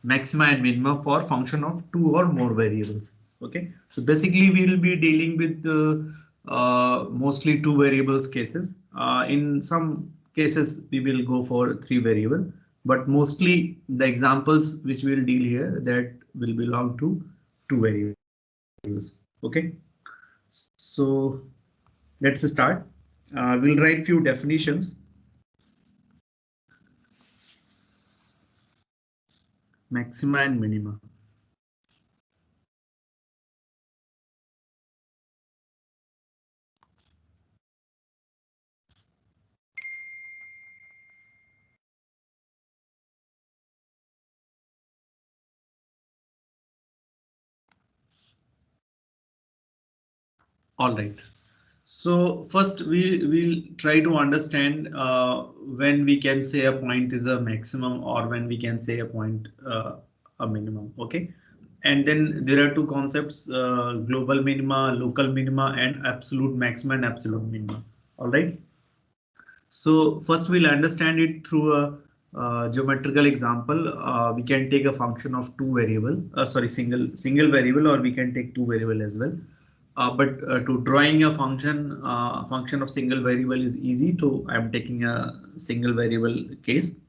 maxima and minima for function of two or more variables. Okay, so basically we will be dealing with mostly two variables cases. In some cases we will go for three variable, but mostly the examples which we will deal here that will belong to two variables. Okay, so let's start. We'll write few definitions. Maxima and minima. All right. So first we will try to understand when we can say a point is a maximum or when we can say a point a minimum. Okay. And then there are two concepts, global minima, local minima, and absolute maximum and absolute minima. All right. So first we'll understand it through a geometrical example. We can take a function of two variable, sorry, single variable, or we can take two variable as well. But to drawing a function of single variable is easy. So I'm taking a single variable case,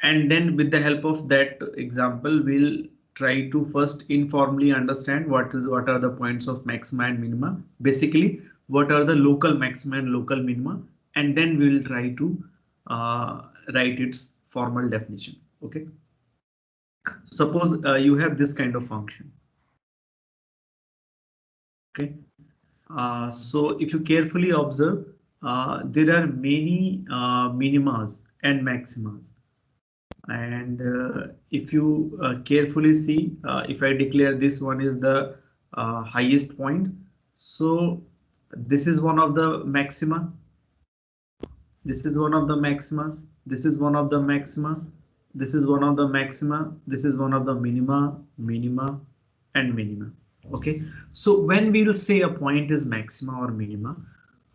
and then with the help of that example, we'll try to first informally understand what are the points of maxima and minima. Basically, what are the local maxima and local minima, and then we will try to uh, write its formal definition. Okay. Suppose you have this kind of function. Okay. So if you carefully observe, there are many minimas and maximas. And if you carefully see, if I declare this one is the highest point, so this is one of the maxima, this is one of the maxima, this is one of the maxima, this is one of the maxima, this is one of the minima, and minima. Okay, so when we'll say a point is maxima or minima,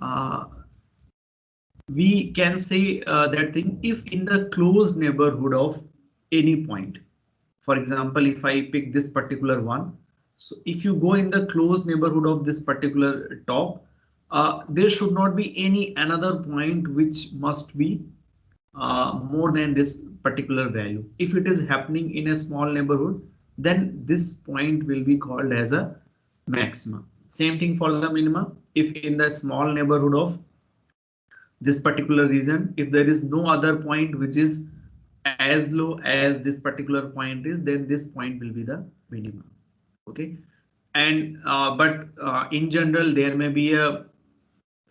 uh, we can say that thing if in the closed neighborhood of any point. For example, if I pick this particular one, so if you go in the closed neighborhood of this particular top, there should not be any another point which must be more than this particular value. If it is happening in a small neighborhood, then this point will be called as a maxima. Same thing for the minima. If in the small neighborhood of this particular region, if there is no other point which is as low as this particular point is, then this point will be the minimum. Okay, and but in general there may be a,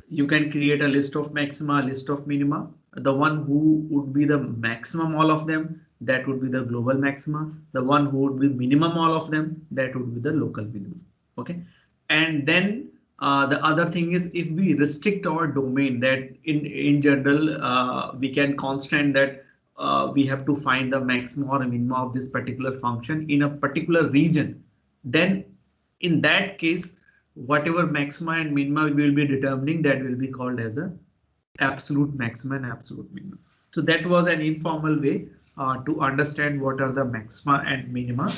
you can create a list of maxima, list of minima. The one who would be the maximum all of them, that would be the global maxima. The one who would be minimum all of them, that would be the local minimum. Okay, and then the other thing is if we restrict our domain, that in general we can constant that we have to find the maximum or minimum of this particular function in a particular region, then in that case whatever maxima and minima we will be determining, that will be called as a absolute maxima and absolute minimum. So that was an informal way to understand what are the maxima and minima.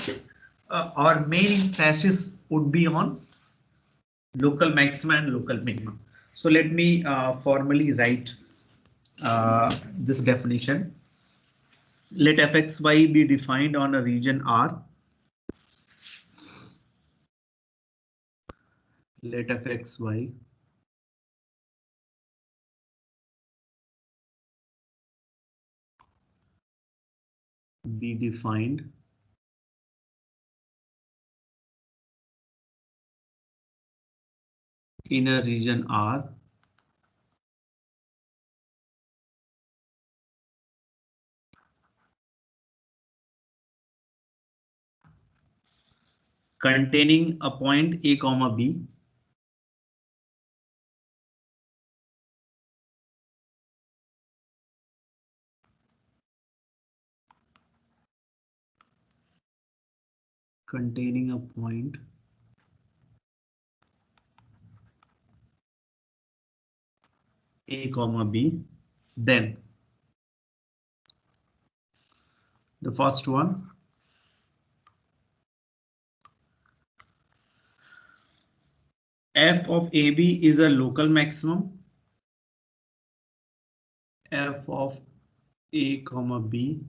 Our main emphasis would be on local maxima and local minima. So let me formally write this definition. Let fxy be defined on a region R. Let fxy be defined in a region R containing a point A comma B containing a point A comma B, then The first one, f of AB is a local maximum. F of A comma B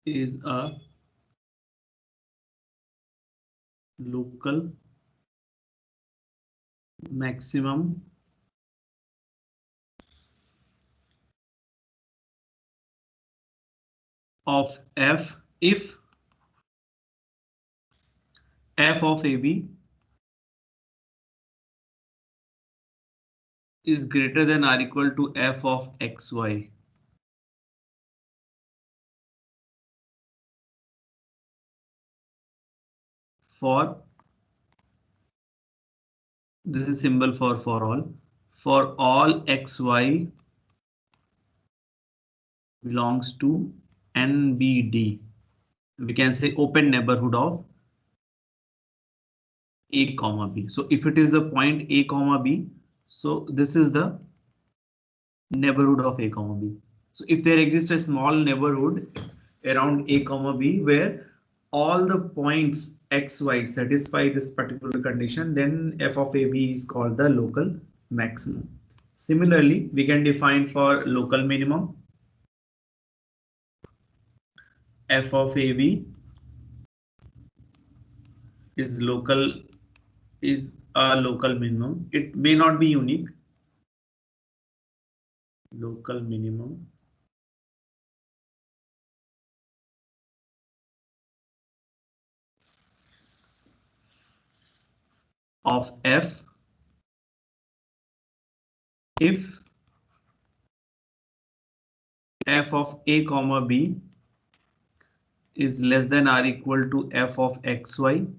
is a local maximum of F if f of AB is greater than or equal to f of xy. For this is symbol for all xy belongs to NBD. We can say open neighborhood of A comma B. So if it is the point A comma B, so this is the neighborhood of A comma B. So if there exists a small neighborhood around A comma B where all the points xy satisfy this particular condition, then f of AB is called the local maximum. Similarly, we can define for local minimum. F of AB is a local minimum. It may not be unique. Local minimum of F if f of A comma B is less than or equal to f of xy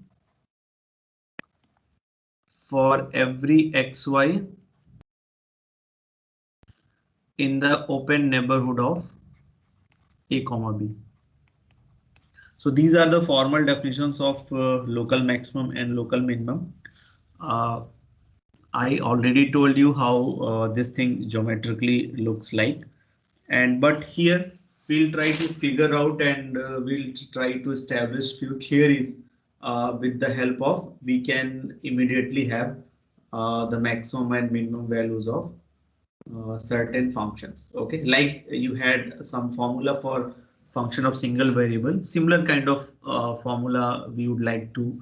for every xy in the open neighborhood of A comma B. So these are the formal definitions of local maximum and local minimum. I already told you how this thing geometrically looks like, but here we'll try to figure out and we'll try to establish few theories with the help of we can immediately have the maximum and minimum values of certain functions. Okay, like you had some formula for function of single variable, similar kind of formula we would like to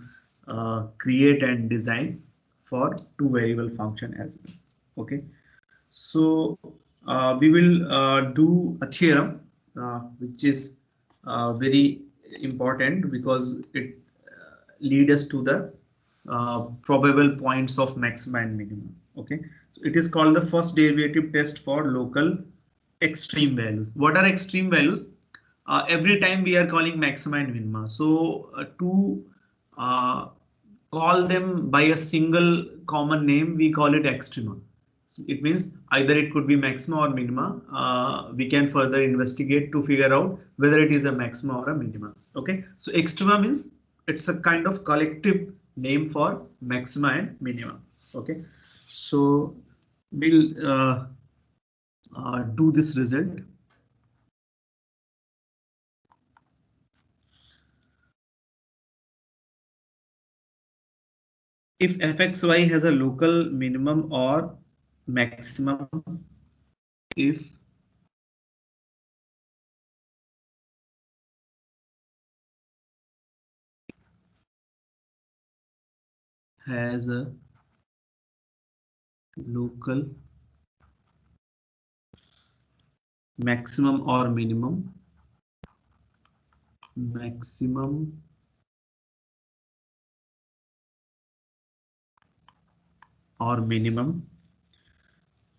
create and design for two variable function as well. Okay, so we will do a theorem which is very important because it leads us to the probable points of maxima and minimum. Okay, so it is called the first derivative test for local extreme values. What are extreme values? Every time we are calling maxima and minima. So to call them by a single common name, we call it extrema. So it means either it could be maxima or minima. We can further investigate to figure out whether it is a maxima or a minima. Okay, so extrema means it's a kind of collective name for maxima and minima. Okay, so we'll do this result. If fxy has a local minimum or maximum, if has a local maximum or minimum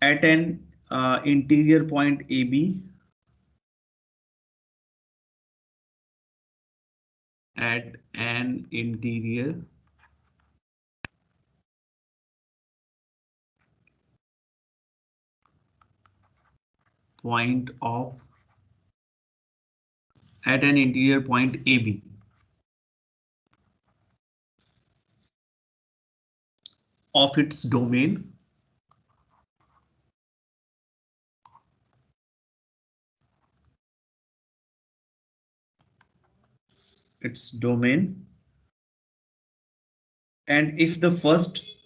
at an interior point AB at an interior point AB of its domain its domain, and if the first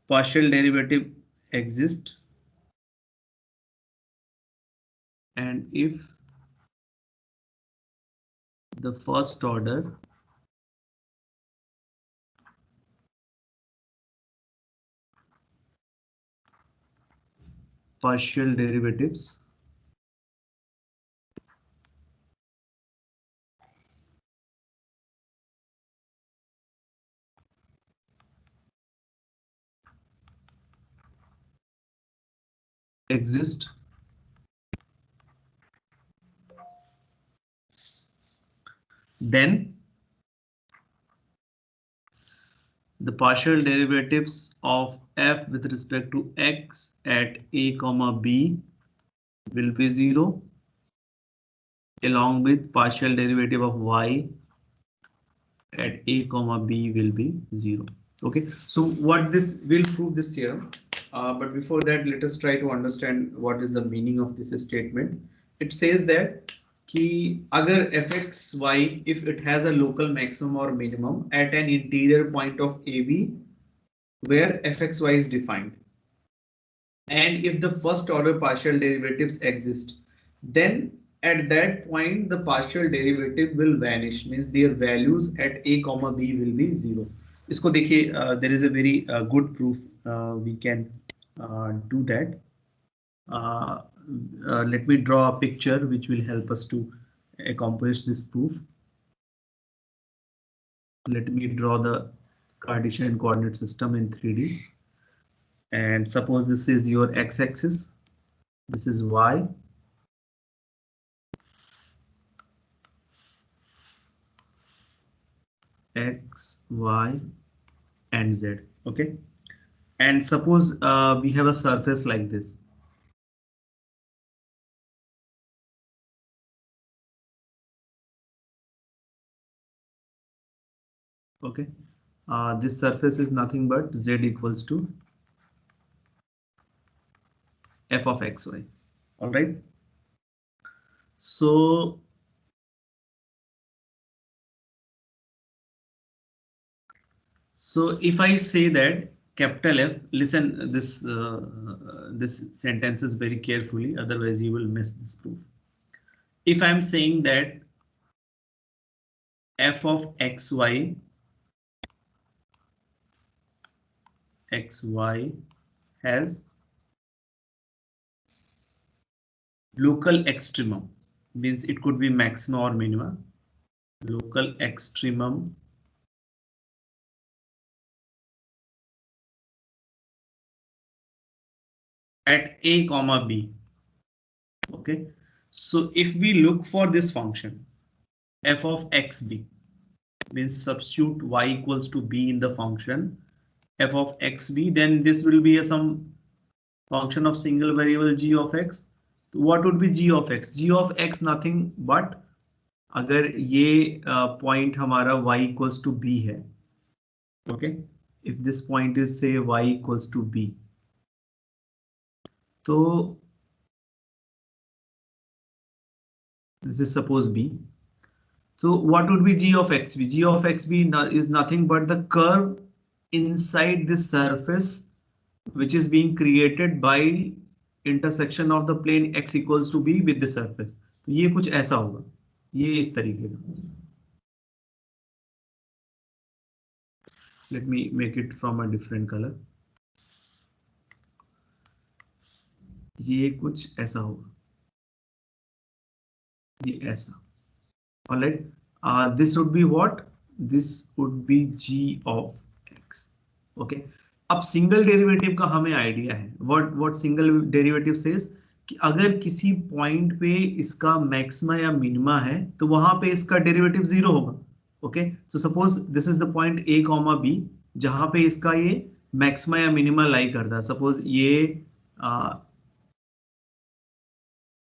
partial derivative exists, and if the first order partial derivatives exist, then the partial derivatives of f with respect to x at a comma b will be 0, along with partial derivative of y at a comma b will be 0. Okay, so what this will prove this theorem, but before that let us try to understand what is the meaning of this statement. It says that कि अगर fxy if it has a local maximum or minimum at an interior point of AB where fxy is defined, and if the first order partial derivatives exist, then at that point the partial derivative will vanish, means their values at a comma b will be 0. इसको देखिए, there is a very good proof we can do that. Let me draw a picture which will help us to accomplish this proof. Let me draw the Cartesian coordinate system in 3D, and suppose this is your x-axis, this is y, x, y, and z. Okay, and suppose we have a surface like this. Okay, this surface is nothing but z equals to f of xy. All right, so if I say that capital F, listen this sentences very carefully, otherwise you will miss this proof. If I'm saying that f of xy has local extremum, means it could be maxima or minima, local extremum at a comma b. Okay, so if we look for this function f of xb, means substitute y equals to b in the function f of xb, then this will be some function of single variable g of x. तो what would be g of x? G of x nothing but अगर ये point हमारा y equals to b है, okay, if this point is say y equals to b, तो this is suppose b. So what would be g of xb? G of xb is nothing but the curve inside this surface which is being created by intersection of the plane x equals to b with the surface. तो ये कुछ ऐसा होगा, ये इस तरीके का. Let me make it from a different color. ये कुछ ऐसा होगा, ये ऐसा. Alright, this would be what? This would be g of x. Okay. अब सिंगल डेरिवेटिव का हमें आइडिया है. what सिंगल डेरिवेटिव सेज कि अगर किसी पॉइंट पे इसका मैक्सिमा या मिनिमा है तो वहां पे इसका डेरिवेटिव 0 होगा. Okay, so suppose this is the point a comma b जहां पे इसका ये मैक्सिमा या मिनिमा लाई करता है. सपोज ये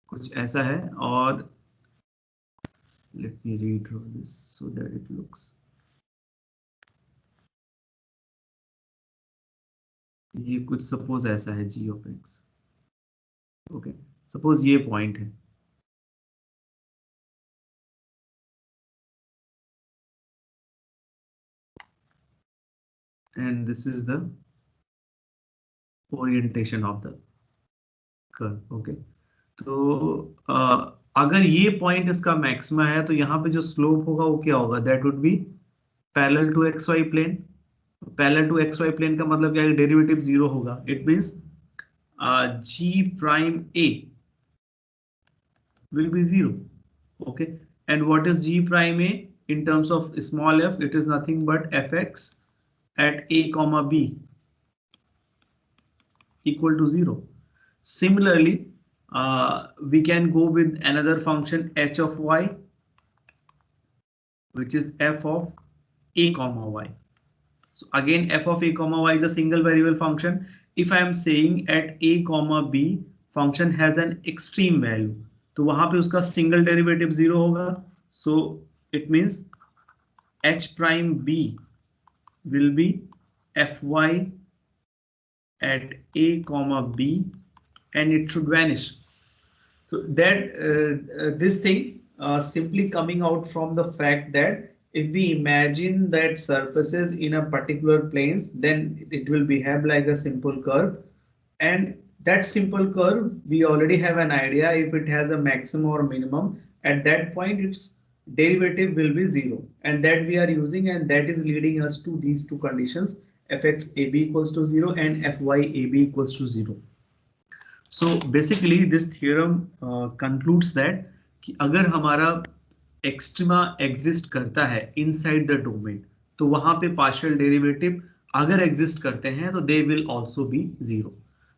कुछ ऐसा है, और let me redraw this so that it looks, ये कुछ सपोज ऐसा है g of x. Okay, suppose ये पॉइंट है. and this is the orientation of the curve. Okay, तो अगर ये पॉइंट इसका मैक्सिमा है तो यहाँ पे जो स्लोप होगा वो क्या होगा, that would be parallel to x y plane. Parallel to x y plane का मतलब क्या है, डेरिवेटिव जीरो होगा. It means g prime a will be 0. Okay, and what is g prime a in terms of small f? It is nothing but fx at a comma b equal to 0. Similarly, we can go with another function h of y, which is f of a comma y. So again, f of a comma y is a single variable function. If I am saying at a comma b function has an extreme value, तो वहां पे उसका single derivative 0 होगा. So it means h prime b will be fy at a comma b, and it should vanish. So that this thing simply coming out from the fact that if we imagine that surfaces in a particular planes, then it will behave like a simple curve, and that simple curve we already have an idea if it has a maximum or minimum. At that point its derivative will be 0, and that we are using, and that is leading us to these two conditions, fx ab equals to 0 and fy ab equals to 0. So basically this theorem concludes that कि अगर हमारा extrema exist करता है inside the domain, तो वहां पे partial derivative अगर exist करते हैं तो दे विल आल्सो बी 0.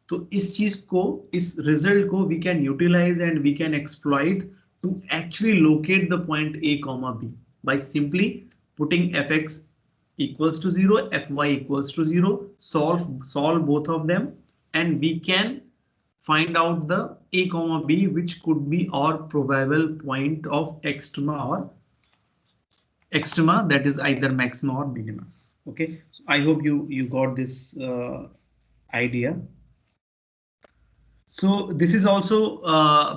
तो इस चीज को, इस रिजल्ट को we can utilize and we can exploit to actually locate the point a comma b by simply putting fx equals to 0, fy equals to 0, solve both of them, and we can find out the a comma b, which could be our probable point of extrema or extrema, that is either maxima or minima. Okay, so I hope you got this idea. So this is also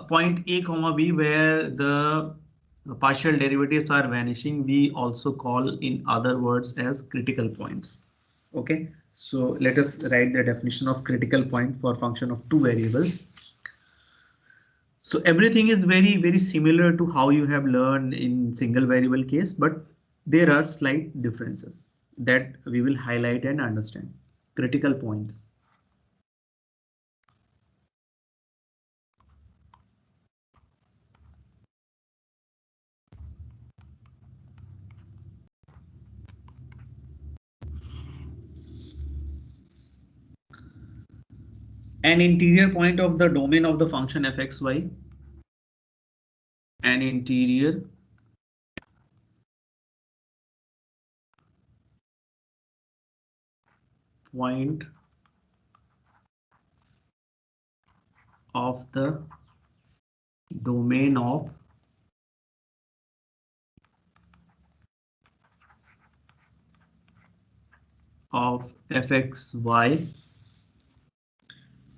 point a comma b where the partial derivatives are vanishing. We also call in other words as critical points. Okay, so let us write the definition of critical point for function of two variables. So everything is very similar to how you have learned in single variable case, but there are slight differences that we will highlight and understand. Critical points. An interior point of the domain of the function fxy. An interior point of the domain of fxy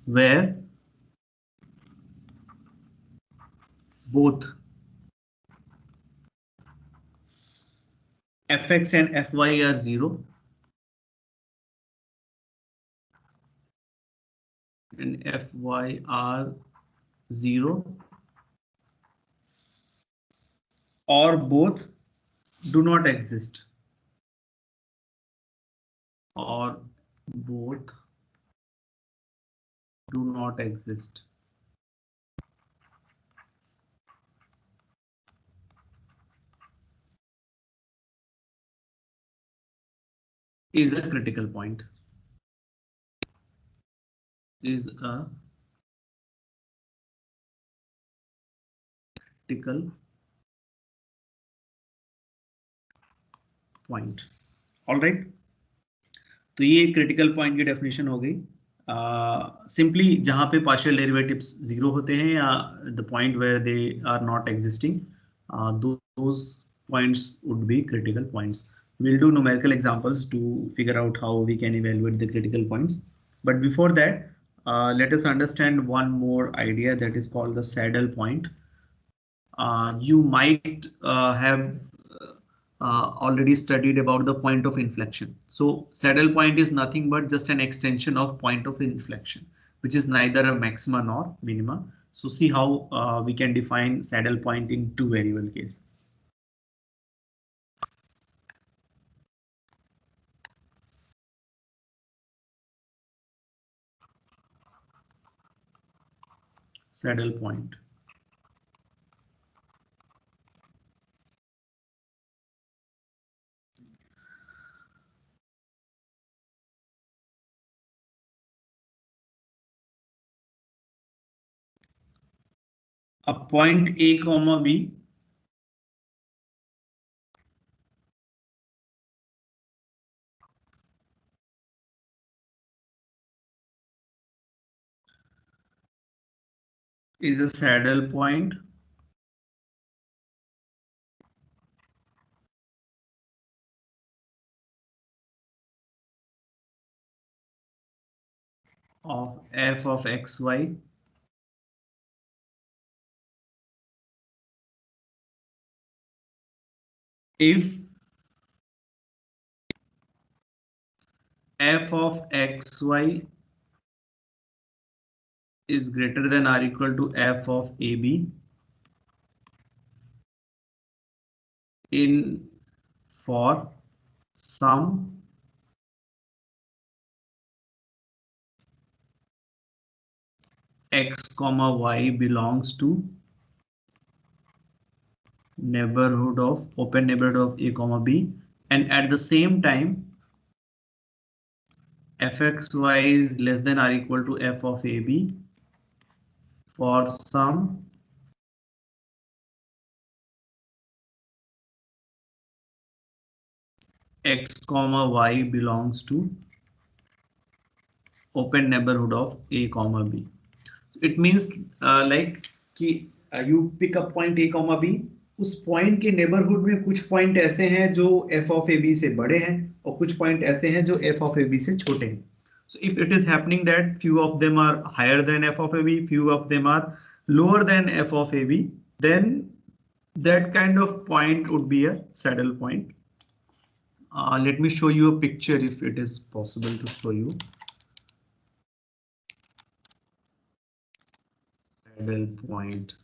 where both fx and fy are 0 and fy are 0, or both do not exist, or both do not exist. Is a critical point. Is a critical point. All right, तो ये critical point की definition हो गई. Simply जहाँ पे partial derivatives 0 होते हैं या the point where they are not existing, those points would be critical points. We'll do numerical examples to figure out how we can evaluate the critical points. But before that, let us understand one more idea that is called the saddle point. You might have already studied about the point of inflection. So saddle point is nothing but just an extension of point of inflection, which is neither a maxima nor minima. So see how we can define saddle point in two variable case. Saddle point. A point A comma B is a saddle point of f of xy if f of xy is greater than or equal to f of AB in for some x comma y belongs to neighborhood of open neighborhood of A comma B, and at the same time fxy is less than or equal to f of AB for some x comma y belongs to open neighborhood of A comma B. It means like कि you pick a point A comma B, उस point के neighbourhood में कुछ point ऐसे हैं जो f of AB से बड़े हैं और कुछ पॉइंट ऐसे हैं जो f of AB से छोटे हैं. So if it is happening that few of them are higher than f of AB, few of them are lower than f of AB, then that kind of point would be a saddle point. Let me show you a picture if it is possible to show you. Saddle point.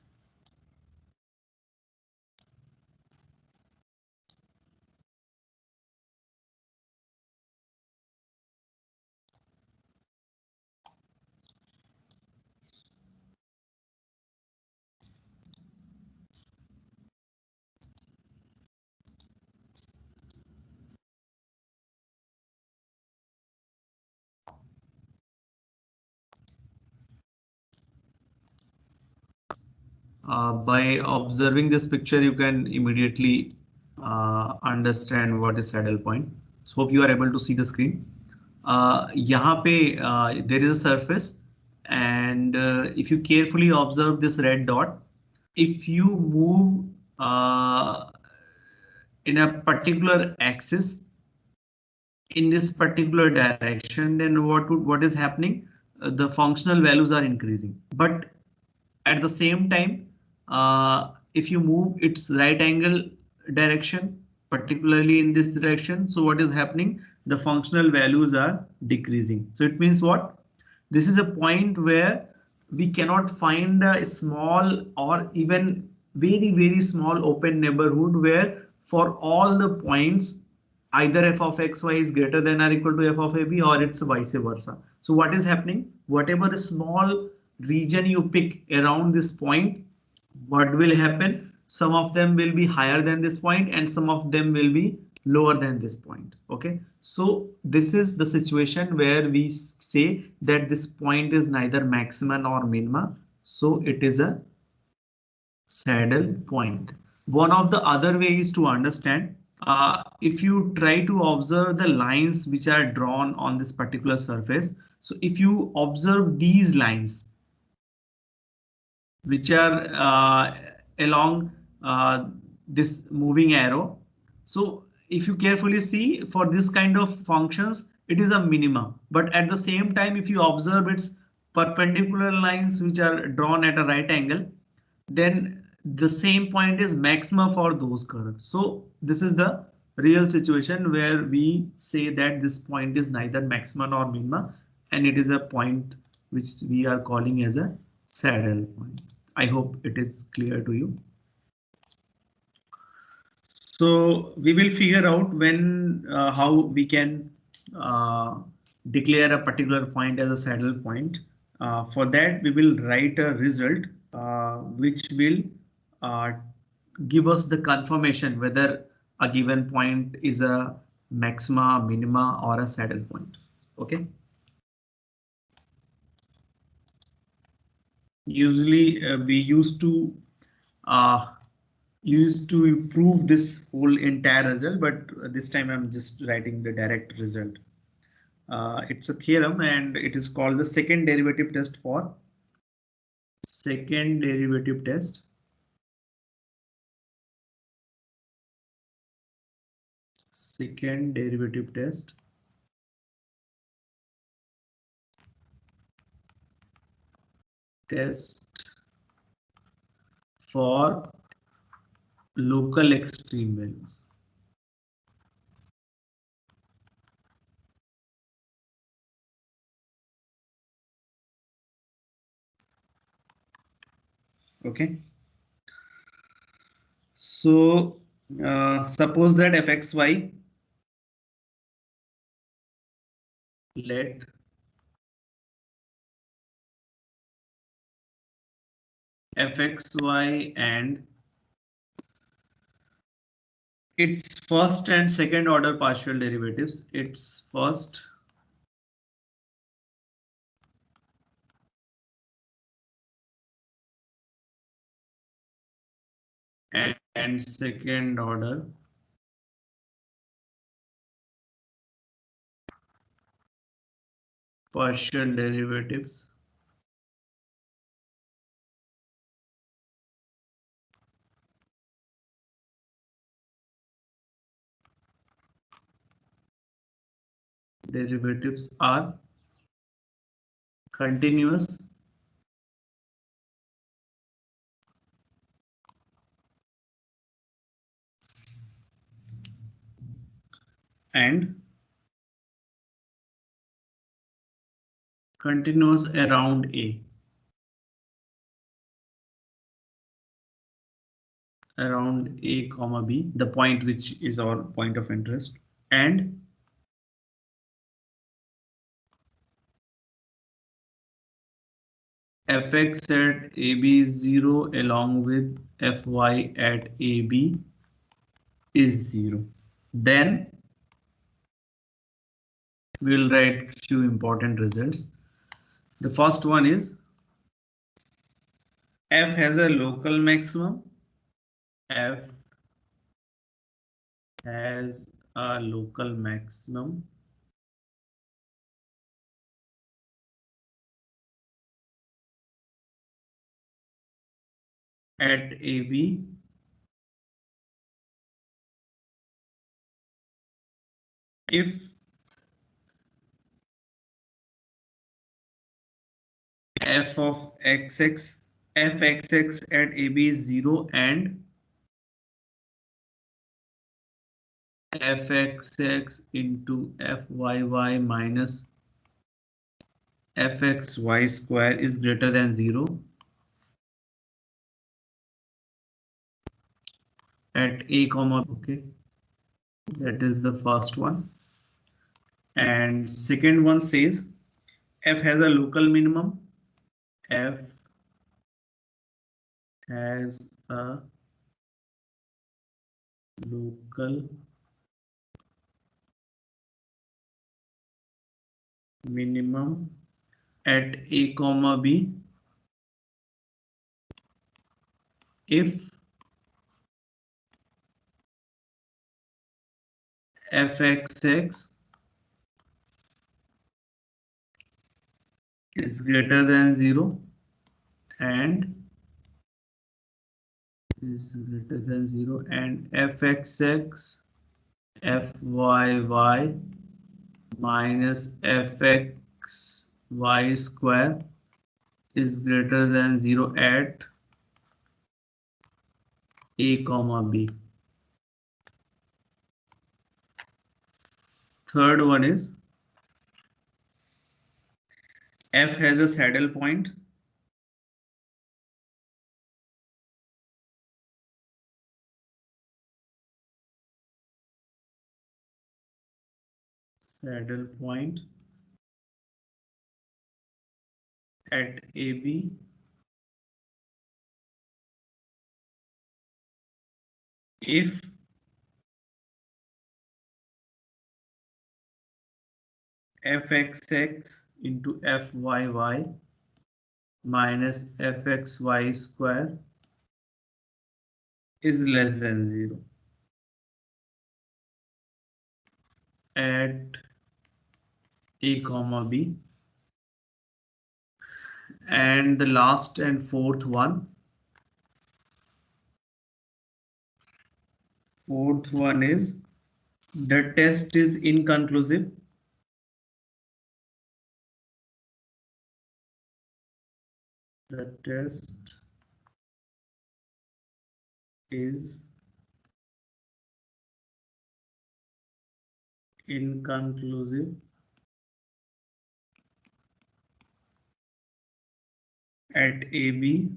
By observing this picture, you can immediately understand what is saddle point. So hope you are able to see the screen. यहाँ पे there is a surface, and if you carefully observe this red dot, if you move in a particular axis in this particular direction, then what is happening? The functional values are increasing, but at the same time, if you move its right angle direction, particularly in this direction, so what is happening? The functional values are decreasing. So it means what? This is a point where we cannot find a small or even very small open neighborhood where for all the points either f of xy is greater than or equal to f of ab, or it's vice versa. So what is happening? Whatever small region you pick around this point, what will happen? Some of them will be higher than this point and some of them will be lower than this point. Okay, so this is the situation where we say that this point is neither maxima nor minima, so it is a saddle point. One of the other ways to understand, if you try to observe the lines which are drawn on this particular surface, so if you observe these lines which are along this moving arrow, so if you carefully see, for this kind of functions it is a minima, but at the same time if you observe its perpendicular lines which are drawn at a right angle, then the same point is maxima for those curves. So this is the real situation where we say that this point is neither maxima nor minima, and it is a point which we are calling as a saddle point. I hope it is clear to you. So we will figure out when how we can declare a particular point as a saddle point. For that, we will write a result which will uh, give us the confirmation whether a given point is a maxima, minima, or a saddle point. Okay. Usually we uh, used to prove this whole entire result, but this time I'm just writing the direct result. It's a theorem and it is called the second derivative test for second derivative test. Second derivative test for local extreme values. Okay. So suppose that fxy, let fxy and its first and second order partial derivatives, its first and second order partial derivatives are continuous and continuous around a comma b, the point which is our point of interest, and fx at ab is 0 along with fy at ab is 0. Then we'll write few important results. The first one is f has a local maximum. F has a local maximum at AB if f of xx fxx at AB is 0 and fxx into fyy minus fxy square is greater than 0 at a comma. Okay, that is the first one. And second one says f has a local minimum. F has a local minimum at a comma b if fxx is greater than 0 and fxx fyy minus fxy square is greater than 0 at A comma B. Third one is F has a saddle point. Saddle point at AB if fxx into fyy minus fxy square is less than 0 at A comma B. And the last and fourth one is the test is inconclusive. The test is inconclusive at AB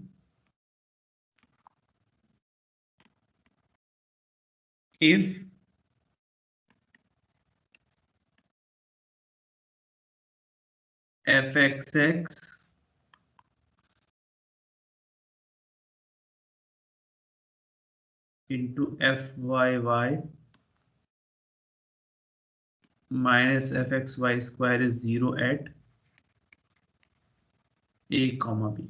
if fxx into fyy minus fxy square is 0 at A comma B.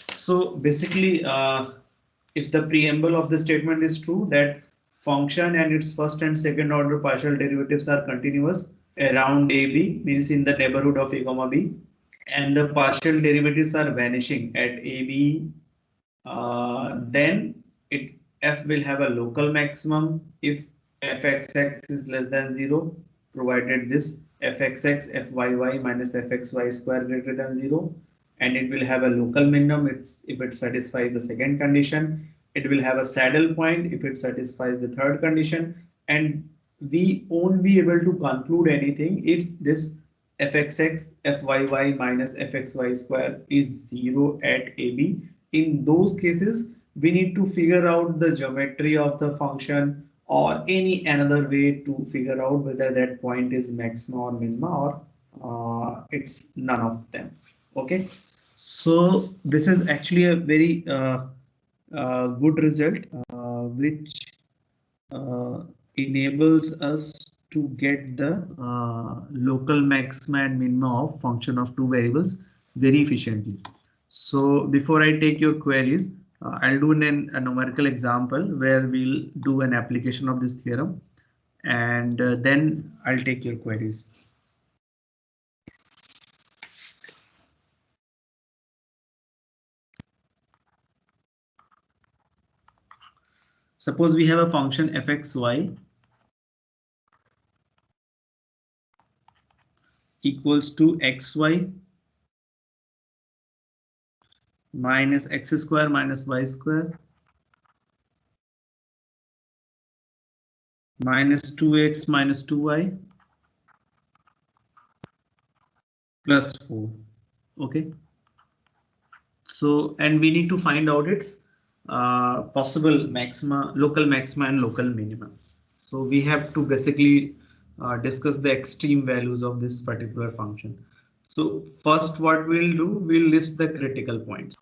So basically, if the preamble of the statement is true, that function and its first and second order partial derivatives are continuous around AB, means in the neighborhood of A comma B, and the partial derivatives are vanishing at AB, then f will have a local maximum if fxx is less than 0, provided this fxx fyy minus fxy square greater than 0, and it will have a local minimum if it satisfies the second condition. It will have a saddle point if it satisfies the third condition, and we won't be able to conclude anything if this fxx fyy minus fxy square is 0 at AB. In those cases, we need to figure out the geometry of the function or any another way to figure out whether that point is maxima or minima, or it's none of them. Okay, so this is actually a very good result which enables us to get the local maxima and minima of function of two variables very efficiently. So before I take your queries, I'll do a numerical example where we'll do an application of this theorem, and then I'll take your queries. Suppose we have a function fxy equals to xy minus x square minus y square minus 2x minus 2y plus 4. Okay, so and we need to find out its possible maxima, local maxima and local minima. So we have to basically discuss the extreme values of this particular function. So first what we'll do, we'll list the critical points.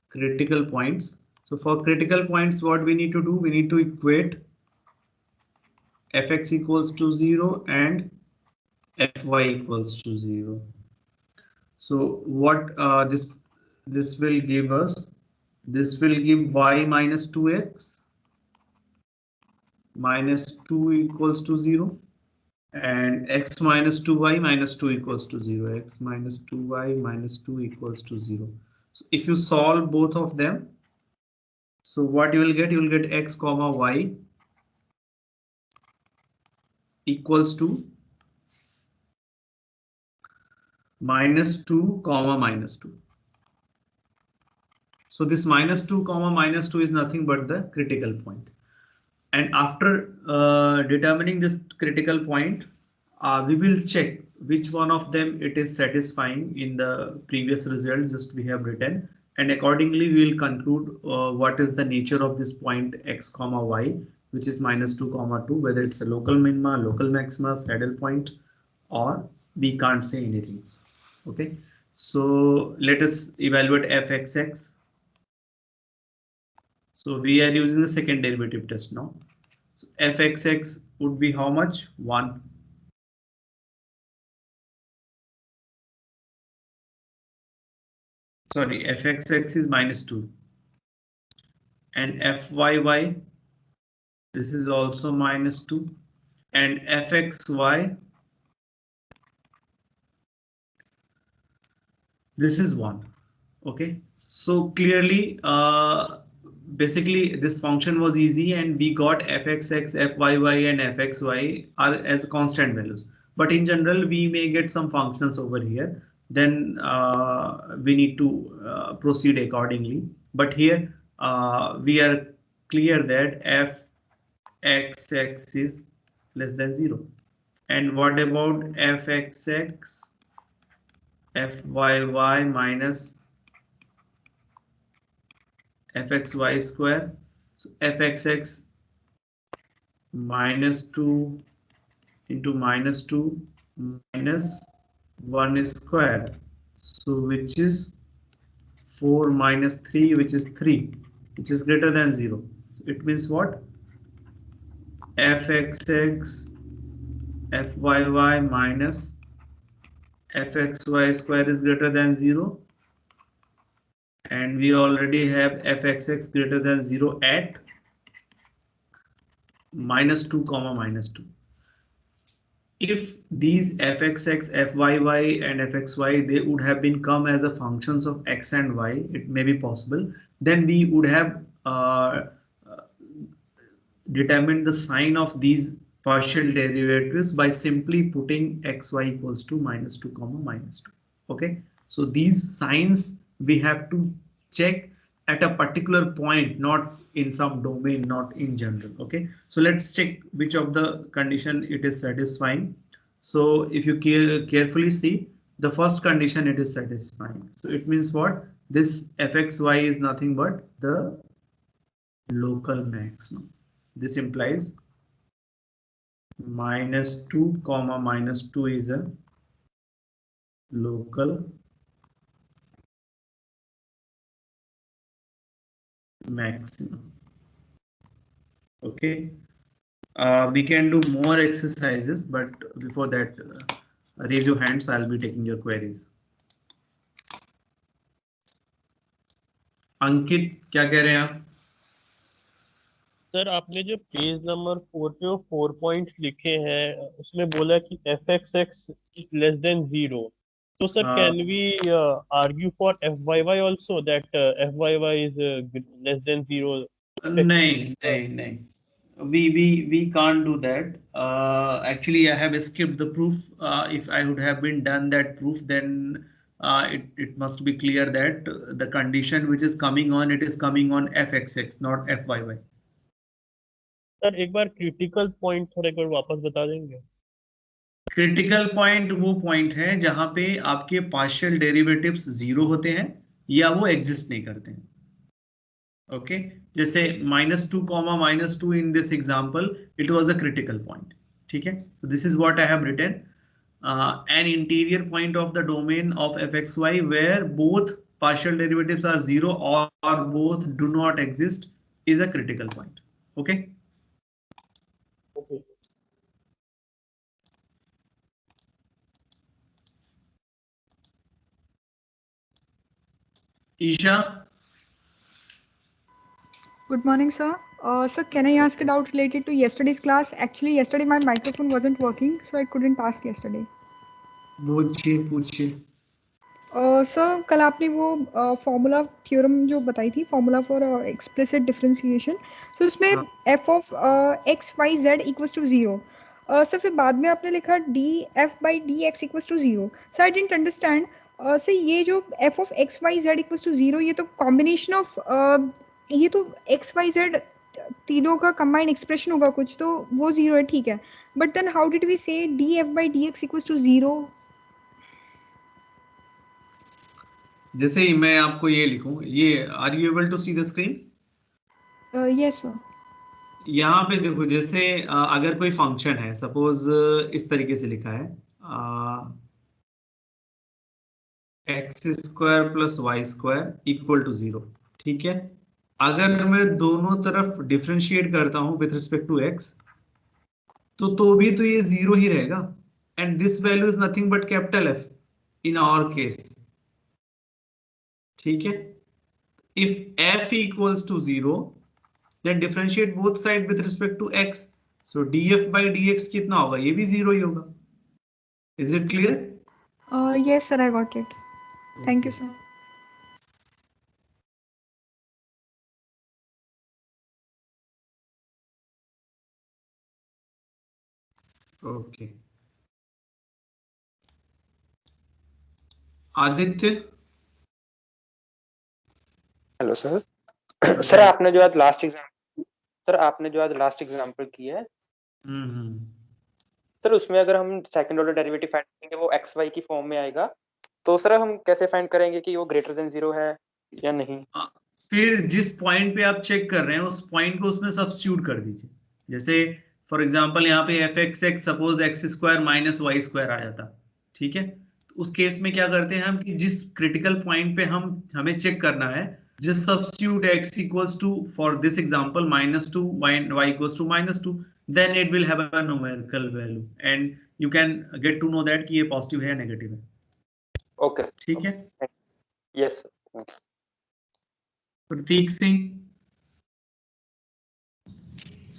Critical points. So for critical points, what we need to do, we need to equate fx equals to 0 and fy equals to 0. So what this will give us, this will give y minus 2x minus 2 equals to 0, and x minus 2y minus 2 equals to 0, x minus 2y minus 2 equals to 0. So if you solve both of them, so what you will get x comma y equals to -2 comma -2. So this -2 comma -2 is nothing but the critical point. And after determining this critical point, we will check which one of them it is satisfying in the previous result just we have written, and accordingly we will conclude what is the nature of this point x comma y, which is -2 comma 2, whether it's a local minima, local maxima, saddle point, or we can't say anything. Okay, so let us evaluate fxx. So we are using the second derivative test now. So fxx would be how much? 1. Sorry, fxx is -2. And fyy, this is also -2. And fxy, this is 1. Okay, so clearly basically this function was easy and we got fxx, fyy and fxy are as constant values, but in general we may get some functions over here, then we need to proceed accordingly. But here we are clear that fxx is less than 0. And what about fxx, fyy minus fxy square? So fxx -2 into -2 minus 1 square, so which is 4 minus 3, which is 3, which is greater than 0. So it means what? fxx fyy minus fxy square is greater than 0, and we already have fxx greater than 0 at -2 comma -2. If these fxx, fyy and fxy they would have been come as a functions of x and y, it may be possible, then we would have determined the sign of these partial derivatives by simply putting xy equals to -2 comma -2. Okay, so these signs we have to check at a particular point, not in some domain, not in general. Okay, so let's check which of the condition it is satisfying. So if you carefully see, the first condition it is satisfying. So it means what? This fxy is nothing but the local maximum. This implies -2 comma -2 is a local maximum. Okay, we can do more exercises, but before that raise your hands, I'll be taking your queries. अंकित क्या कह रहे हैं आप? Sir आपने जो page number 4 पे 4 points लिखे हैं उसमें बोला कि fxx is less than 0. So sir, can we argue for fyy also that fyy is less than 0? नहीं. We can't do that. Actually, I have skipped the proof. If I would have been done that proof, then it must be clear that the condition which is coming on, it is coming on fxx, not fyy. Sir एक बार critical point थोड़ा एक बार वापस बता देंगे? Critical point वो point है जहां पे आपके पार्शियल डेरिवेटिव्स 0 होते हैं या वो एग्जिस्ट नहीं करते हैं. ओके, जैसे -2 comma -2 in this example, it was a critical point. ठीक है, so this is what I have written. An interior point of the domain of fxy where both partial derivatives are 0 or both do not exist is a critical point. Okay. Okay. Isha. Good morning, sir. Sir, can I ask a doubt related to yesterday's class? Actually, yesterday my microphone wasn't working, so I couldn't ask yesterday. पूछिए. Sir कल आपने वो formula theorem जो बताई थी, formula for explicit differentiation, so उसमें f of x y z equals to 0. Sir फिर बाद में आपने लिखा df/dx equals to 0. Sir I didn't understand. Sir ये जो f of x y z equals to 0, ये तो कॉम्बिनेशन ऑफ ये तो x y z तीनों का कंबाइंड एक्सप्रेशन होगा कुछ, तो वो 0 है, ठीक है. But then how did we say df/dx equals to 0? जैसे ही मैं आपको ये लिखूं, ये are you able to see the screen? Yes sir. यहाँ पे देखो, जैसे अगर कोई फंक्शन है, सपोज इस तरीके से लिखा है x square plus y square equal to 0, ठीक है. अगर मैं दोनों तरफ डिफरेंशिएट करता हूं विथ रिस्पेक्ट टू एक्स, तो भी तो ये 0 ही रहेगा. And this value is nothing but capital F in our case, ठीक है. If F equals to 0, then differentiate both side with respect to x, so df by dx कितना होगा? ये भी 0 ही होगा. Is it clear? Yes sir, I got it. Thank you sir. Okay. Aditya. Hello sir. Sir आपने जो आज last example किया है, सर उसमें अगर हम सेकंड ऑर्डर डेरिवेटिव फाइंड करेंगे वो एक्स वाई की फॉर्म में आएगा, तो सर हम कैसे फाइंड करेंगे कि वो ग्रेटर देन 0 है या नहीं? फिर जिस पॉइंट पे आप चेक कर रहे हैं उस पॉइंट को उसमें सब्स्टिट्यूट कर दीजिए. जैसे फॉर एग्जांपल यहाँ पे f x x suppose x square minus y square आया था, ठीक है. तो उस केस में क्या करते हैं हम कि जिस क्रिटिकल पॉइंट पे हमें चेक करना है, just substitute x equals to, for this example, -2, y equals to -2, then it will have a numerical value and you can get to know that कि ये positive है या negative है. ओके, ठीक है. यस. प्रतीक सिंह.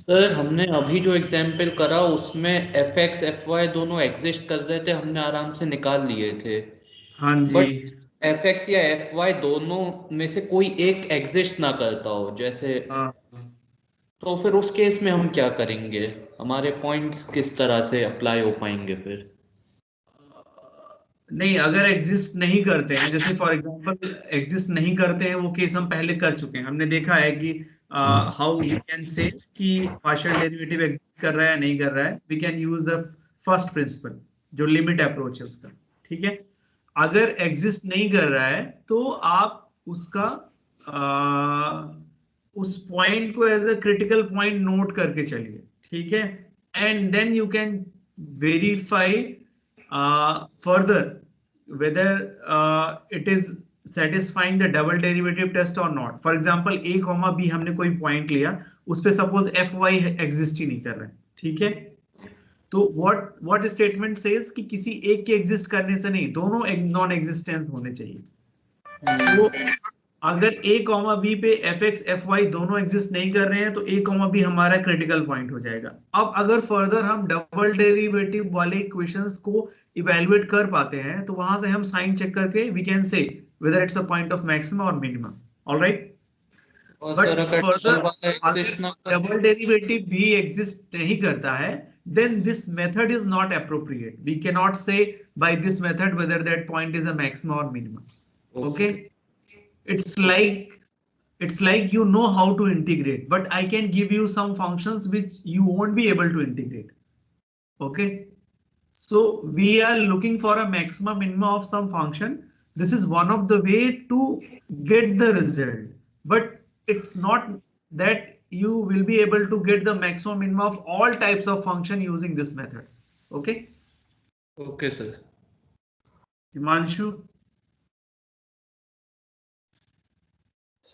सर हमने अभी जो एग्जाम्पल करा उसमें एफ एक्स एफ वाई दोनों एग्जिस्ट कर रहे थे, हमने आराम से निकाल लिए थे. हाँ जी. एफ एक्स या एफ वाई दोनों में से कोई एक एग्जिस्ट ना करता हो जैसे, तो फिर उस केस में हम क्या करेंगे? हमारे पॉइंट्स किस तरह से अप्लाई हो पाएंगे फिर? नहीं, अगर एग्जिस्ट नहीं करते हैं, जैसे फॉर एग्जांपल एग्जिस्ट नहीं करते हैं, वो केस हम पहले कर चुके हैं. हमने देखा है कि हाउ वी कैन से कि पार्शियल डेरिवेटिव एग्जिस्ट कर रहा है या नहीं कर रहा है. We can use the first principle जो लिमिट अप्रोच है उसका, ठीक है. अगर एग्जिस्ट नहीं कर रहा है तो आप उसका उस पॉइंट को as a critical point note करके चलिए, ठीक है. And then you can verify further whether it is satisfying the double derivative test or not. For example, a comma b हमने कोई पॉइंट लिया, उस पे सपोज एफ वाई एग्जिस्ट ही नहीं कर रहा है, ठीक है. तो what स्टेटमेंट सेज कि किसी एक के एग्जिस्ट करने से नहीं, दोनों नॉन एग्जिस्टेंस होने चाहिए. तो अगर a कॉमा b पे एफ एक्स एफ वाई दोनों एग्जिस्ट नहीं कर रहे हैं तो a कॉमा b हमारा क्रिटिकल पॉइंट हो जाएगा. अब अगर फर्दर हम डबल डेरिवेटिव वाले इक्वेशंस को इवेलुएट कर पाते हैं तो वहां से हम साइन चेक करके we can say whether it's a point of maximum और minimum. Alright. But further double derivative भी एग्जिस्ट नहीं करता है, then this method is not appropriate. We cannot say by this method whether that point is a maximum or minimum. Okay. It's like you know how to integrate, but I can give you some functions which you won't be able to integrate. Okay. So we are looking for a maximum minimum of some function. This is one of the way to get the result, but it's not that you will be able to get the maximum minimum of all types of function using this method. Okay. Okay sir. Himanshu.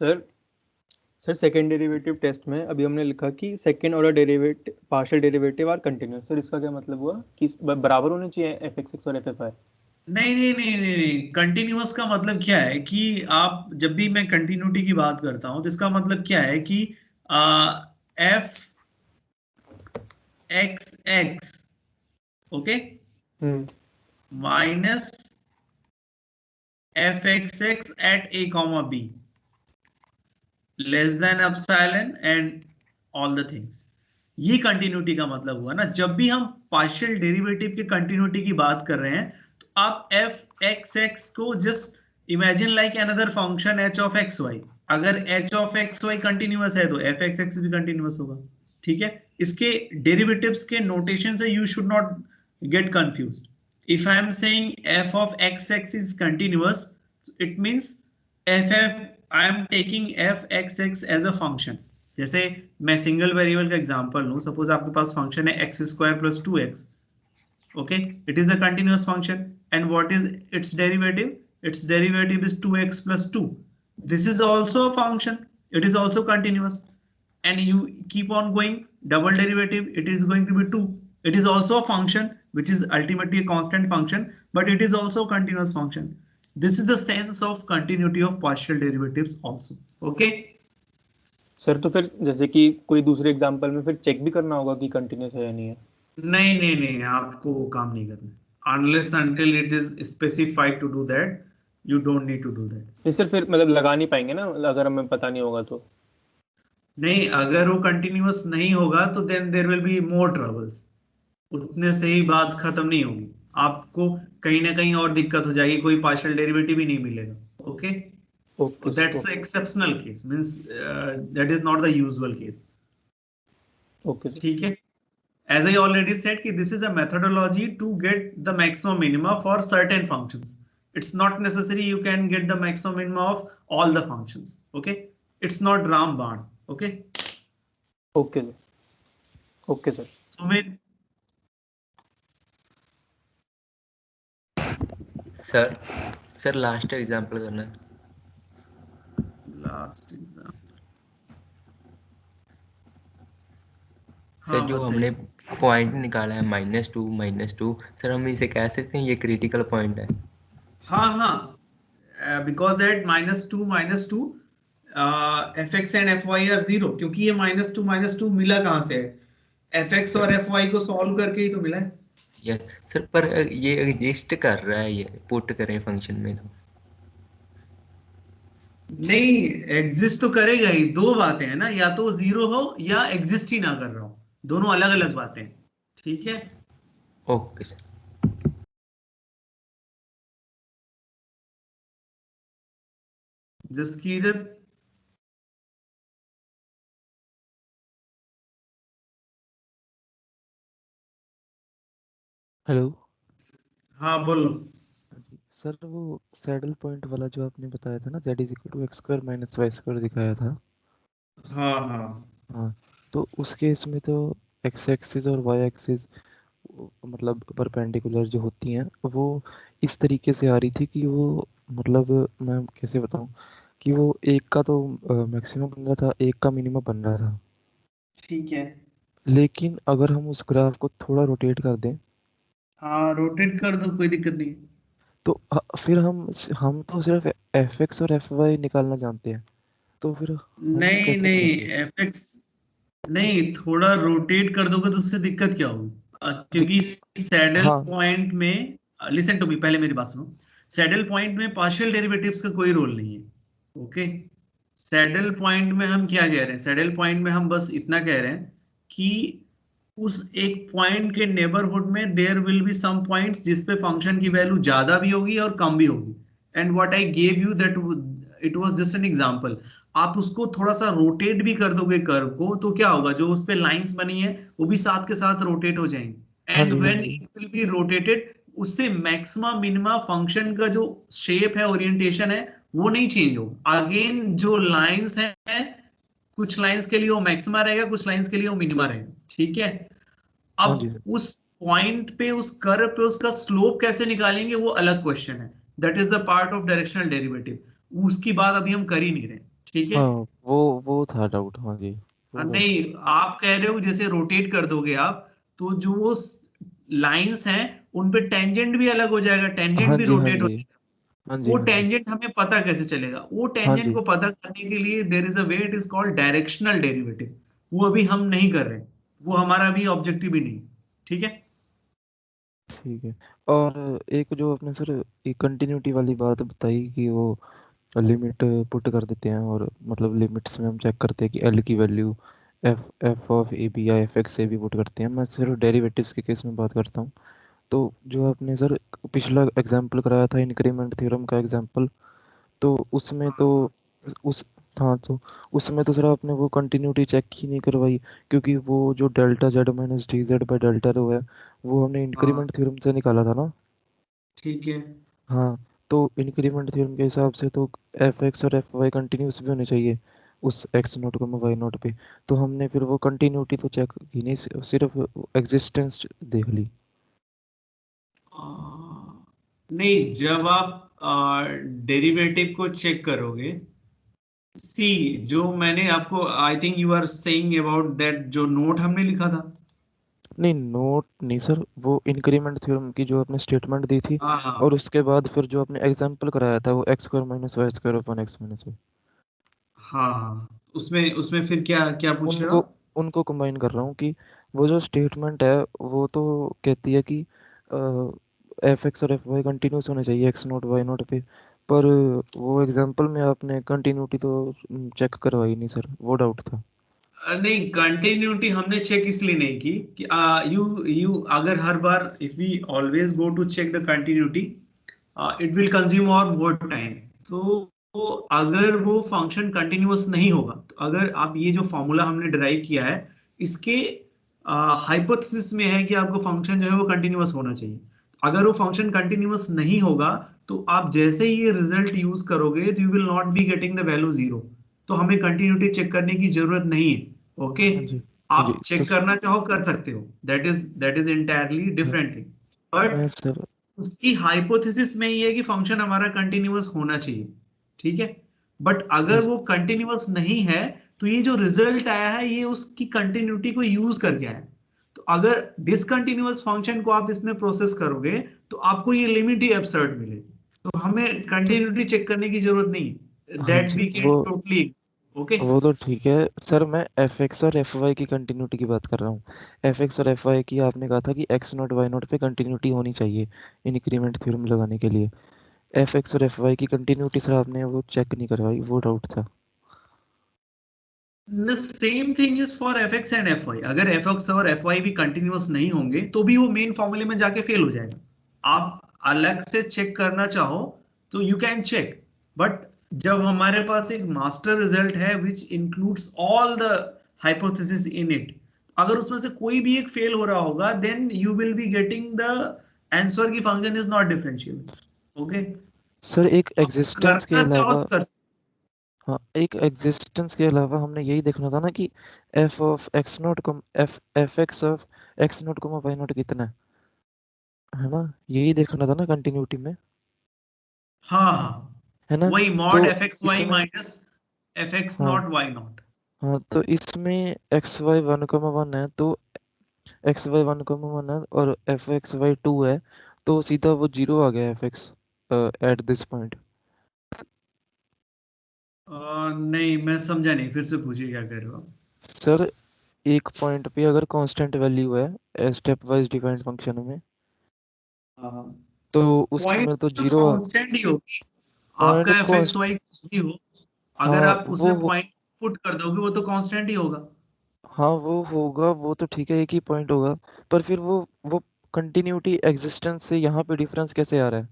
Sir second derivative test में अभी हमने लिखा कि second order derivative partial derivative are continuous. Sir इसका क्या मतलब हुआ कि बराबर होने चाहिए एफ एक्स एक्स और एफ एफ आई? नहीं. कंटिन्यूअस का मतलब क्या है कि आप जब भी मैं कंटिन्यूटी की बात करता हूं तो इसका मतलब क्या है कि f x x okay minus f x x at a comma b less than epsilon and all the things. ये कंटिन्यूटी का मतलब हुआ ना। जब भी हम पार्शियल डेरिवेटिव की कंटिन्यूटी की बात कर रहे हैं तो आप एफ एक्स एक्स को just imagine like another function h of x y. अगर h of x y continuous है तो एफ एक्स एक्स भी कंटिन्यूअस होगा। ठीक है, इसके डेरिवेटिव्स के नोटेशन से you should not get confused. If I am saying f of x x is continuous, it means f f I am taking f x x as a function. जैसे मैं single variable का example लूं, suppose आपके पास function है x square plus 2x। okay, it is a continuous function, and what is its derivative? Its derivative is 2x plus 2. This is also a function, it is also continuous, and you keep on going, double derivative, it is going to be 2. It is also a function which is ultimately a constant function, but it is also a continuous function. This is the sense of continuity of partial derivatives also. Okay, sir तो फिर जैसे कि कोई दूसरे example में फिर check भी करना होगा कि कंटिन्यूस है या नहीं है? नहीं नहीं नहीं, आपको वो काम नहीं करना। unless until it is specified to do that, you don't need to do that. नहीं सर, फिर मतलब लगा नहीं पाएंगे ना अगर हमें पता नहीं होगा तो? नहीं, अगर वो कंटिन्यूअस नहीं होगा तो then there will be more troubles. उतने से ही बात खत्म नहीं होगी, आपको कहीं ना कहीं और दिक्कत हो जाएगी, कोई पार्शियल डेरिवेटिव ही नहीं मिलेगा। Okay, okay that's exceptional case, means that is not the usual case. Okay ठीक है, as I already said कि this is a methodology to get the maximum minima for certain functions. It's not necessary you can get the maximum minima of all the functions. Okay, it's not Ramban. Okay, okay sir, okay sir. so with sir last example करना। last example, sir हाँ जो हमने point निकाला है -2 sir हम इसे कह सकते हैं ये क्रिटिकल पॉइंट है? हाँ हाँ, because at -2 fx and fy are 0, क्योंकि ये -2 मिला कहाँ से है? fx और fy को सॉल्व करके ही तो मिला है। यस सर, पर ये एग्जिस्ट कर रहा है, ये पुट करें फंक्शन में तो? नहीं, एग्जिस्ट तो करेगा ही। दो बातें हैं ना, या तो जीरो हो या एग्जिस्ट ही ना कर रहा हो, दोनों अलग अलग बातें हैं। ठीक है, ओके सर। जसकीरत, हेलो। हाँ बोलो। सर वो सैडल पॉइंट वाला जो आपने बताया था ना, z is equal to x square minus y square दिखाया था। हाँ हाँ हाँ, तो उस केस में तो एक्स एक्सिस और वाई एक्सिस मतलब परपेंडिकुलर जो होती हैं वो इस तरीके से आ रही थी कि वो मतलब मैं कैसे बताऊं कि वो एक का तो मैक्सिमम बन रहा था, एक का मिनिमम बन रहा था। ठीक है, लेकिन अगर हम उस ग्राफ को थोड़ा रोटेट कर दें हाँ रोटेट कर दो, कोई दिक्कत नहीं। तो फिर हम तो सिर्फ एफ एक्स और एफ वाई निकालना जानते हैं, तो फिर हम नहीं कैसे नहीं, करेंगे? fx नहीं, थोड़ा रोटेट कर दोगे तो उससे दिक्कत क्या होगी? क्योंकि सैडल हाँ पॉइंट में, लिसन टू मी, पहले मेरी बात सुनो। सैडल पॉइंट में पार्शियल डेरिवेटिव्स का कोई रोल नहीं है। ओके, सैडल पॉइंट में हम क्या कह रहे हैं? सैडल पॉइंट में हम बस इतना कह रहे हैं कि उस एक पॉइंट के नेबरहुड में there will be some points जिसपे फंक्शन की वैल्यू ज्यादा भी होगी और कम भी होगी। And what I gave you that it was just an example. आप उसको थोड़ा सा रोटेट भी कर दोगे कर्व को, तो क्या होगा? जो उस पे लाइंस बनी है वो भी साथ के साथ रोटेट हो जाएंगे। हाँ एंड जी, हाँ when g. It will be rotated, उससे मैक्सिमा मिनिमा फंक्शन का जो शेप है, ओरिएंटेशन है, वो नहीं चेंज होगा। अगेन जो लाइंस हैं, कुछ लाइंस के लिए वो मैक्सिमा रहेगा, कुछ लाइंस के लिए वो मिनिमा रहेगा। ठीक है, हाँ जी अब सर। उस पॉइंट पे, उस कर्व पे उसका स्लोप कैसे निकालेंगे वो अलग क्वेश्चन है। That is the part of directional derivative, उसकी बात अभी हम कर ही नहीं रहे। ठीक है, हाँ, वो था डाउट। हाँ जी, वो डाउट। नहीं, आप कह रहे हो जैसे रोटेट कर दोगे आप, तो जो वो लाइंस हैं उन पे टेंजेंट भी अलग हो जाएगा, टेंजेंट हाँ भी जी, हाँ रोटेट हो जी, जाएगा। हाँ जी, वो हाँ जी, टेंजेंट हमें पता कैसे चलेगा? वो हाँ टेंजेंट जी। को पता करने के लिए there is a way, it is called directional derivative. वो अभी हम नहीं कर रहे, वो हमारा भी ऑब्जेक्टिव ही नहीं। ठीक है, ठीक है। और एक जो आपने सर एक कंटिन्यूटी वाली बात बताई कि वो लिमिट पुट कर देते हैं और मतलब लिमिट्स में हम चेक करते हैं कि एल की value f of a b या f x a b put करते हैं। मैं सिर्फ डेरिवेटिव्स के केस में बात करता हूँ। तो जो आपने सर पिछला एग्जांपल कराया था इंक्रीमेंट थ्योरम का एग्जांपल, तो उसमें तो उस हाँ तो उसमें तो सर आपने वो कंटिन्यूटी चेक ही नहीं करवाई, क्योंकि वो जो delta Z minus D Z by delta rho है वो हमने इंक्रीमेंट थ्योरम से निकाला था ना। ठीक है। हाँ, तो इंक्रीमेंट थ्योरम के हिसाब से तो एफ एक्स और एफ वाई कंटिन्यूस भी होने चाहिए उस एक्स नोट को वाई नोट पे। तो हमने फिर वो कंटिन्यूटी तो चेक की नहीं, सिर्फ एग्जिस्टेंस देख ली। नहीं, जब आप डेरिवेटिव को चेक करोगे, सी जो मैंने आपको, I think you are saying about that जो नोट हमने लिखा था। नहीं, नोट नहीं सर, वो इंक्रीमेंट थ्योरम की जो आपने स्टेटमेंट दी थी, हाँ हाँ और उसके बाद फिर जो आपने एग्जांपल कराया था वो x square minus y square upon x minus y, हाँ हाँ, उसमें उसमें फिर क्या क्या पूछ रहे हो उनको आप? उनको कंबाइन कर रहा हूँ कि वो जो स्टेटमेंट है वो तो कहती है कि एफ एक्स और एफ वाई कंटिन्यूस होने चाहिए एक्स नोट वाई नोट पे, पर वो एग्जांपल में आपने कंटिन्यूटी तो चेक करवाई नहीं सर, वो डाउट था। नहीं, कंटिन्यूटी हमने चेक इसलिए नहीं की कि यू अगर हर बार if we always go to check the continuity, it will consume और मोर टाइम। तो अगर वो फंक्शन कंटिन्यूअस नहीं होगा, तो अगर आप ये जो फॉर्मूला हमने डिराइव किया है, इसके हाइपोथेसिस में है कि आपको फंक्शन जो है वो कंटिन्यूअस होना चाहिए। अगर वो फंक्शन कंटिन्यूअस नहीं होगा, तो आप जैसे ही ये रिजल्ट यूज करोगे तो you will not be getting the value zero. तो हमें कंटिन्यूटी चेक करने की जरूरत नहीं है। ओके, हाँ जी, हाँ जी। आप तो चेक करना चाहो कर सकते हो, दैट इज एंटायरली हाँ, डिफरेंट थिंग। बट मैं सर उसकी हाइपोथेसिस में ये है कि फंक्शन हमारा कंटिन्यूअस होना चाहिए, ठीक है। बट अगर मैं वो कंटिन्यूअस नहीं है, तो ये जो रिजल्ट आया है ये उसकी कंटिन्यूटी को यूज करके आया है। तो अगर डिसकंटिन्यूअस फंक्शन को आप इसमें प्रोसेस करोगे, तो आपको ये लिमिट ही एब्सर्ड मिलेगी। तो हमें कंटिन्यूटी चेक करने की जरूरत नहीं है, हाँ that g, we can totally. Okay, वो तो ठीक है सर, मैं एफ एक्स और एफ वाई की कंटिन्यूटी की बात कर रहा हूँ। एफ एक्स और एफ वाई की आपने कहा था कि एक्स नोट वाई नोट पे कंटिन्यूटी होनी चाहिए इंक्रीमेंट थ्योरम लगाने के लिए। एफ एक्स और एफ वाई की कंटिन्यूटी सर आपने वो चेक नहीं करवाई, वो डाउट था। The same thing is for f x and f y. अगर एफ एक्स और एफ वाई भी कंटिन्यूअस नहीं होंगे, तो भी वो मेन फॉर्मूले में जाके फेल हो जाएगा। आप अलग से चेक करना चाहो तो यू कैन चेक, बट जब हमारे पास एक मास्टर रिजल्ट है which includes all the hypothesis in it, अगर उसमें से कोई भी एक फेल हो रहा होगा, then you will be getting the answer की function is not differentiable. Okay, sir एक एग्जिस्टेंस के करना चाहो अलावा, तो कर सकते हाँ एक एग्जिस्टेंस के अलावा हमने यही देखना था ना कि एफ ऑफ एक्स नोट को F F x of x note को वाई नोट कितना है ना, यही देखना था ना कंटिन्यूटी में, हो। हाँ हाँ, है ना। वही तो मॉड एफ एक्स वाई इसमें माइनस एफ एक्स हाँ, नॉट वाई नॉट। हाँ तो इसमें x y one comma one है, तो x y one comma one है और एफ एक्स वाई टू है, तो सीधा वो जीरो आ गया F x at this point. नहीं, मैं समझा नहीं, फिर से पूछिए क्या कह रहे हो आप? सर एक पॉइंट पे अगर कांस्टेंट वैल्यू है स्टेप वाइज डिफाइंड फंक्शन में, तो पॉइंट उसमें तो तो जीरो कांस्टेंट ही होगी, पॉइंट आपका एफ एक्स कॉन्स्ट, वाई कुछ भी हो, अगर हाँ आप उसमें पॉइंट पुट कर दोगे वो तो कांस्टेंट ही होगा। हाँ वो होगा, वो तो ठीक है, एक ही पॉइंट होगा, पर फिर वो कंटिन्यूटी एग्जिस्टेंस से यहाँ पे डिफरेंस कैसे आ रहा है,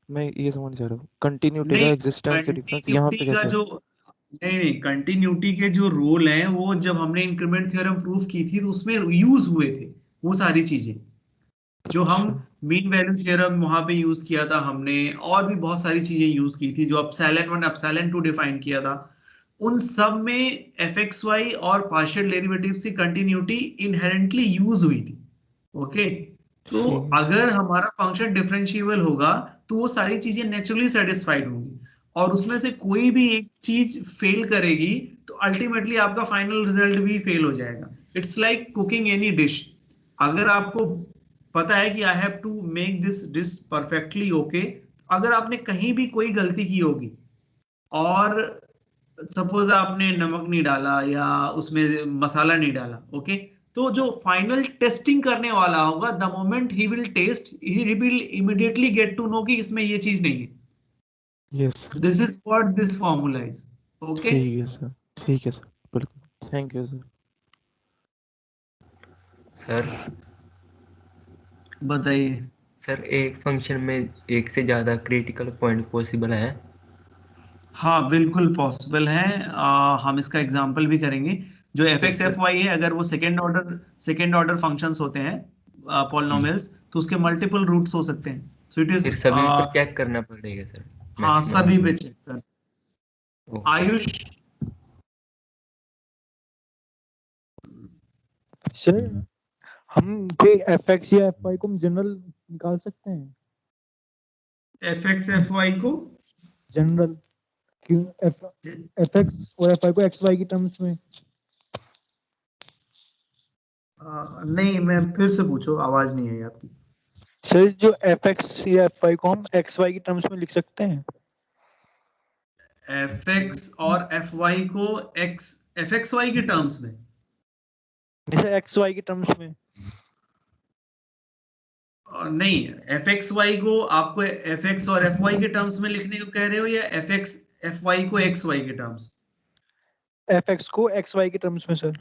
मैं ये समझ नहीं चाह रहा हूँ कंटिन्यूटी का नहीं, एग्जिस्टेंस से डिफरेंस यहाँ कंटिन्यूटी पे का कैसे है? जो नहीं नहीं, कंटिन्यूटी के जो रूल हैं वो जब हमने इंक्रीमेंट थ्योरम प्रूफ की थी तो उसमें यूज हुए थे वो सारी चीजें, जो हम अच्छा, मीन वैल्यू थ्योरम वहां पे यूज किया था हमने, और भी बहुत सारी चीजें यूज की थी, जो epsilon one epsilon two define किया था। उन सब में एफ एक्स वाई और पार्शियल डेरिवेटिव्स की कंटिन्यूटी इनहेरेंटली यूज हुई थी। ओके, तो ठीक है। अगर हमारा फंक्शन डिफरेंशिएबल होगा, तो वो सारी चीजें नेचुरली सेटिस्फाइड होंगी, और उसमें से कोई भी एक चीज फेल करेगी, तो अल्टीमेटली आपका फाइनल रिजल्ट भी फेल हो जाएगा। It's like cooking any dish. अगर आपको पता है कि I have to make this dish perfectly okay, अगर आपने कहीं भी कोई गलती की होगी, और सपोज आपने नमक नहीं डाला या उसमें मसाला नहीं डाला, ओके, तो जो फाइनल टेस्टिंग करने वाला होगा, the moment he will test, he will immediately get to know कि इसमें ये चीज नहीं है। Yes sir, this is what this formula is. Okay, ठीक है सर, ठीक है सर, बिल्कुल, थैंक यू सर। सर बताइए। सर एक फंक्शन में एक से ज्यादा क्रिटिकल पॉइंट पॉसिबल है? हाँ बिल्कुल पॉसिबल है। हम इसका एग्जांपल भी करेंगे। जो एफ एक्स एफ वाई है, अगर वो सेकेंड ऑर्डर फंक्शंस होते हैं पॉलिनोमियल्स, तो उसके मल्टीपल रूट्स हो सकते हैं। सो इट इज फिर सभी पर चेक करना पड़ेगा सर? हाँ मैक्सिमम सभी पे चेक कर। ओके। आयुष सर हम पे एफ एक्स या एफ वाई को हम जनरल निकाल सकते हैं? एफ एक्स एफ वाई को जनरल एफ एक्स और एफ वाई को एक्स वाई की टर्म्स में? नहीं, मैं फिर से पूछो, आवाज नहीं आई आपकी। सर जो एफ एक्स या एफ वाई को हम एक्स वाई की टर्म्स में लिख सकते हैं? एफ एक्स और एफ वाई को एफ एक्स वाई के टर्म्स में? जैसे एक्स वाई की टर्म्स में? नहीं, एफ एक्स वाई को आपको एफ एक्स और एफ वाई के टर्म्स में लिखने को कह रहे हो, या एफ एक्स एफ वाई को एक्स वाई के टर्म्स? एफ एक्स को एक्स वाई के टर्म्स में सर।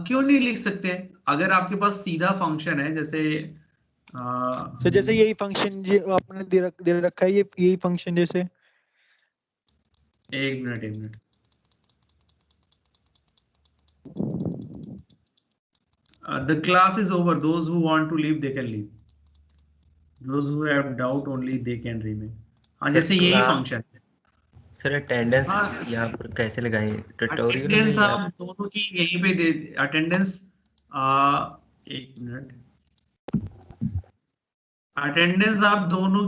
क्यों नहीं लिख सकते? अगर आपके पास सीधा फंक्शन है, जैसे सर जैसे यही फंक्शन जो आपने दे रखा है, ये यही फंक्शन जैसे। एक minute. The class is over. Those who want to leave, they can leave. Those who have doubt, only they can remain. हाँ, जैसे यही फंक्शन है सर। अटेंडेंस हाँ, यहाँ पर कैसे लगाएं? ट्यूटोरियल में अटेंडेंस या आप दोनों की यहीं पे दे अटेंडेंस। एक मिनट, अटेंडेंस आप दोनों